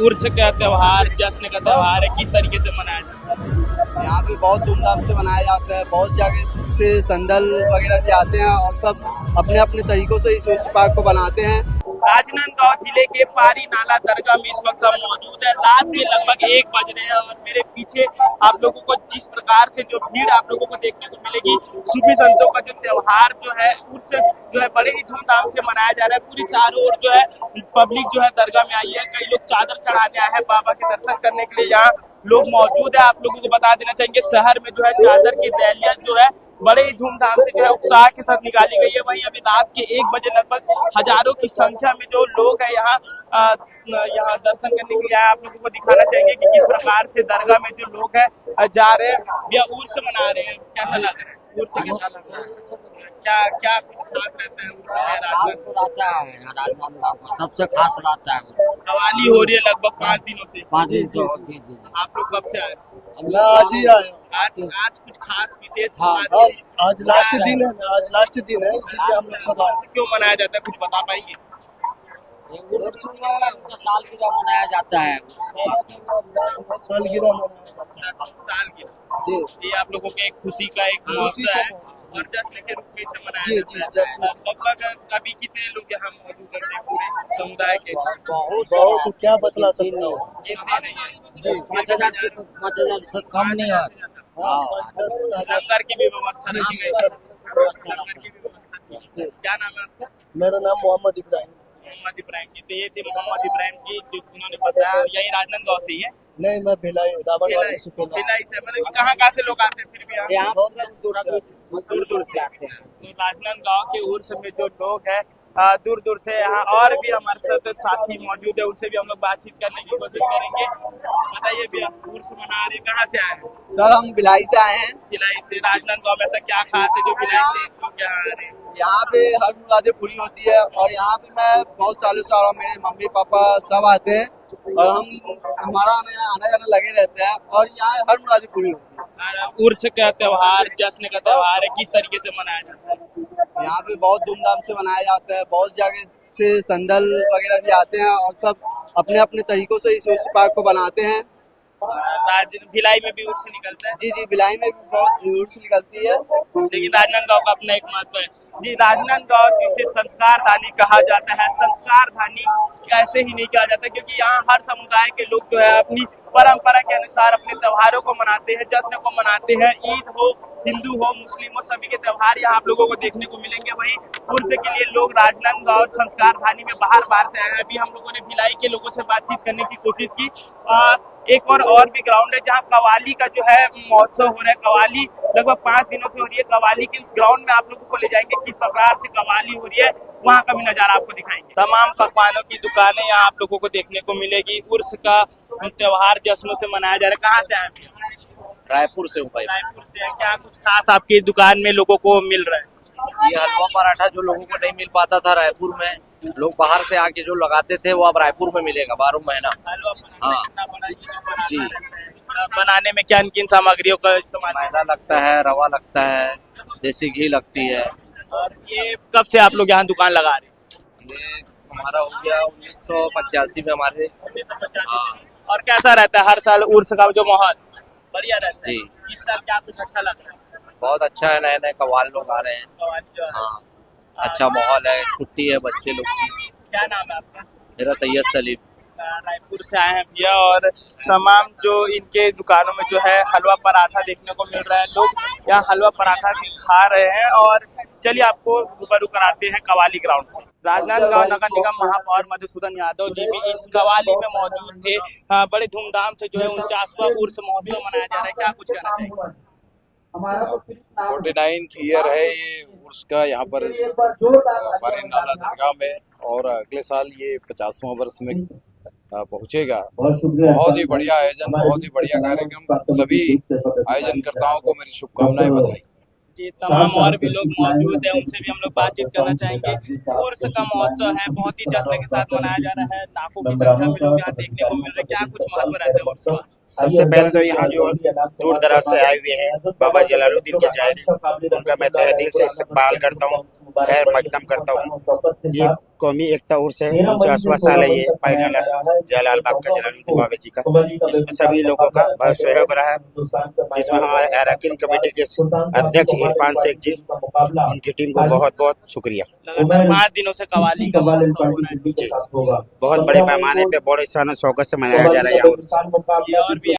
उर्स का त्योहार, जश्न का त्योहार है, किस तरीके से मनाया जाता है? यहाँ पे बहुत धूमधाम से मनाया जाता है। बहुत जगह से संदल वगैरह भी आते हैं और सब अपने अपने तरीकों से इस उर्स पार्क को बनाते हैं। राजनांदगांव जिले के पारी नाला दरगाह में इस वक्त हम मौजूद है। रात के लगभग 1 बज रहे हैं और मेरे पीछे आप लोगों को जिस प्रकार से जो भीड़ आप लोगों को देखने को मिलेगी, सूफी संतों का जो त्योहार जो है उर्स जो है बड़े ही धूमधाम से मनाया जा रहा है। पूरी चारों ओर जो है पब्लिक जो है दरगाह में आई है। कई लोग चादर चढ़ाने आए हैं, बाबा के दर्शन करने के लिए यहाँ लोग मौजूद है। आप लोगों को बता देना चाहेंगे शहर में जो है चादर की रैलियां जो है बड़े ही धूमधाम से जो है उत्साह के साथ निकाली गई है। वहीं अभी रात के 1 बजे लगभग हजारों की संख्या में जो लोग है यहाँ दर्शन करने के लिए आए। आप लोगों को दिखाना चाहेंगे कि किस प्रकार से दरगाह में जो लोग है जा रहे हैं या उर्स मना रहे हैं। कैसा लग रहा है? उर्स कैसा लग रहा है? क्या क्या कुछ खास रहता है उर्स में? रहता है राजनांदगांव सबसे खास रहता है। कवाली हो रही है लगभग 5 दिनों से। 5 दिन से आप लोग कब से आए? मैं आज ही आया। आज कुछ खास विशेष आज लास्ट दिन है ना, आज लास्ट दिन है, इसीलिए हम लोग सब आए। क्यों मनाया जाता है, कुछ बता पाएंगे? सालगिरह मनाया जाता है। सालगिरह मनाया जाता है। सालगिरह जी, ये आप लोगों के खुशी का एक मौका है और जश्न के रूप में इसे मनाया जी, जाता जी, है। जश्न। लगभग अभी कितने लोग यहाँ मौजूद हैं पूरे समुदाय के? बहुत क्या बतला सकता हूँ। गिनती नहीं है जी, 5,000 से कम नहीं है। लंगर की भी व्यवस्था जी, रखी जी, गई है। सब। लंगर की भी व्यवस्था थी। क्या नाम है आपका? मेरा नाम मोहम्मद इब्राहिम। मोहम्मद इब्राहिम जी। तो ये थे मोहम्मद इब्राहिम जी जो उन्होंने बताया। यही राजनांदगांव से ही है? नहीं, मैं भिलाई रावणवाड़ी से बोल रहा भिलाई से। मतलब कहाँ से लोग आते हैं फिर भी यहाँ? यहाँ बहुत दूर से आते हैं। दूर दूर से आते हैं। तो राजनांदगांव के उर्स में जो लोग हैं दूर दूर से यहाँ, और भी हमारे साथ साथी मौजूद है, उनसे भी हम लोग बातचीत करने की कोशिश करेंगे। बताइए भैया, उर्स मना रहे, कहाँ से आए हैं? सर, हम भिलाई से आए हैं। भिलाई से। राजनांदगांव में ऐसा क्या खास है जो भिलाई से लोग यहाँ आ रहे हैं? यहाँ पे हर मुरादें पूरी होती है और यहाँ पे मैं बहुत सालों से आ रहा हूँ। मेरे मम्मी पापा सब आते हैं और हमारा आना जाना लगे रहता है और यहाँ हर मुरादें पूरी होती है। उर्स का त्योहार, जश्न का त्योहार है, किस तरीके से मनाया जाता है? यहाँ पे बहुत धूमधाम से मनाया जाता है। बहुत जगह से संदल वगैरह भी आते हैं और सब अपने अपने तरीकों से इस उर्स पार्क को बनाते हैं। भिलाई में भी उर्स निकलता है? जी जी, भिलाई में भी बहुत उर्स निकलती है। लेकिन राजनांदगांव का अपना एक महत्व है जी। राजनांदगांव जिसे संस्कार धानी कहा जाता है, संस्कार धानी ऐसे ही नहीं कहा जाता क्योंकि यहाँ हर समुदाय के लोग जो है अपनी परंपरा के अनुसार अपने त्योहारों को मनाते हैं, जश्न को मनाते हैं। ईद हो, हिंदू हो, मुस्लिम हो, सभी के त्योहार यहाँ आप लोगों को देखने को मिलेंगे। वहीं उर्स के लिए लोग राजनांदगांव संस्कार धानी में बाहर से आए हैं। अभी हम लोगों ने भिलाई के लोगों से बातचीत करने की कोशिश की। एक और भी ग्राउंड है जहाँ कवाली का जो है महोत्सव हो रहा है। कवाली लगभग 5 दिनों से हो रही है। कवाली के उस ग्राउंड में आप लोगों को ले जाएंगे, किस प्रकार से कवाली हो रही है वहाँ का भी नजारा आपको दिखाएंगे। तमाम पकवानों की दुकानें यहाँ आप लोगों को देखने को मिलेगी। उर्स का त्योहार जश्नों से मनाया जा रहा है। कहाँ से आए हैं? रायपुर से हूँ भाई। रायपुर से। क्या कुछ खास आपकी दुकान में लोगों को मिल रहा है? ये हलवा पराठा जो लोगों को नहीं मिल पाता था रायपुर में, लोग बाहर से आके जो लगाते थे वो अब रायपुर में मिलेगा 12 महीना। हलवा पराठा हाँ। कितना बड़ा ये जी। बनाने में क्या किन सामग्रियों का इस्तेमाल है? मैदा लगता है, रवा लगता है, देसी घी लगती है। और ये कब से आप लोग यहाँ दुकान लगा रहे हैं? ये हमारा हो गया 1985 में हमारे। हाँ। और कैसा रहता है हर साल उर्स का जो माहौल? बढ़िया रहता है। जी। इस साल क्या कुछ अच्छा लग रहा है? बहुत अच्छा है, नए नए कव्वाल लोग आ रहे हैं। कव्वाली जो है। हाँ, अच्छा माहौल है, छुट्टी है बच्चे लोग की। क्या नाम है आपका? मेरा सैयद सलीम। रायपुर से आए हैं भैया और तमाम जो इनके दुकानों में जो है हलवा पराठा देखने को मिल रहा है। लोग यहाँ हलवा पराठा भी खा रहे हैं और चलिए आपको रूबरू कराते हैं कवाली ग्राउंड से। राजनांदगांव नगर निगम महापौर मधुसूदन यादव जी भी इस कवाली में मौजूद थे। बड़े धूमधाम से जो है 49वां उर्स महोत्सव मनाया जा रहा है। क्या कुछ कहना चाहिए? 49th ईयर है ये उर्स का यहाँ पर हमारे नाला दरगाह में, और अगले साल ये 50वां वर्ष में पहुंचेगा। बहुत ही बढ़िया आयोजन, बहुत ही बढ़िया कार्यक्रम। सभी आयोजनकर्ताओं को मेरी शुभकामनाएं, बधाई। जी, तमाम और भी लोग मौजूद हैं, उनसे भी हम लोग बातचीत करना चाहेंगे। उर्स का महोत्सव है, बहुत ही जश्न के साथ मनाया जा रहा है। लाखों की संख्या में लोग यहाँ देखने को मिल रहे हैं। क्या कुछ महत्व रहता है उर्स का? सबसे पहले तो यहाँ जो दूर दराज से आए हुए हैं बाबा जलालुद्दीन के जायरीन, उनका मैं तहे दिल से इस्तकबाल करता हूँ, खैर मकदम करता हूँ। ये कौमी एकता उर्स है, 49वां साल है ये पारी नाला जलाल बाग का जलालुद्दीन बाबे जी का। इसमें सभी लोगों का बहुत सहयोग रहा है, जिसमें हमारे अरकान कमेटी के अध्यक्ष इरफान शेख जी, उनकी टीम को बहुत बहुत शुक्रिया। लगातार 5 दिनों से कवाली का महोत्सव हो रहा है। जी, बहुत बड़े पैमाने पे बड़े शान और शौकत से मनाया जा रहा है यहाँ। ये और भी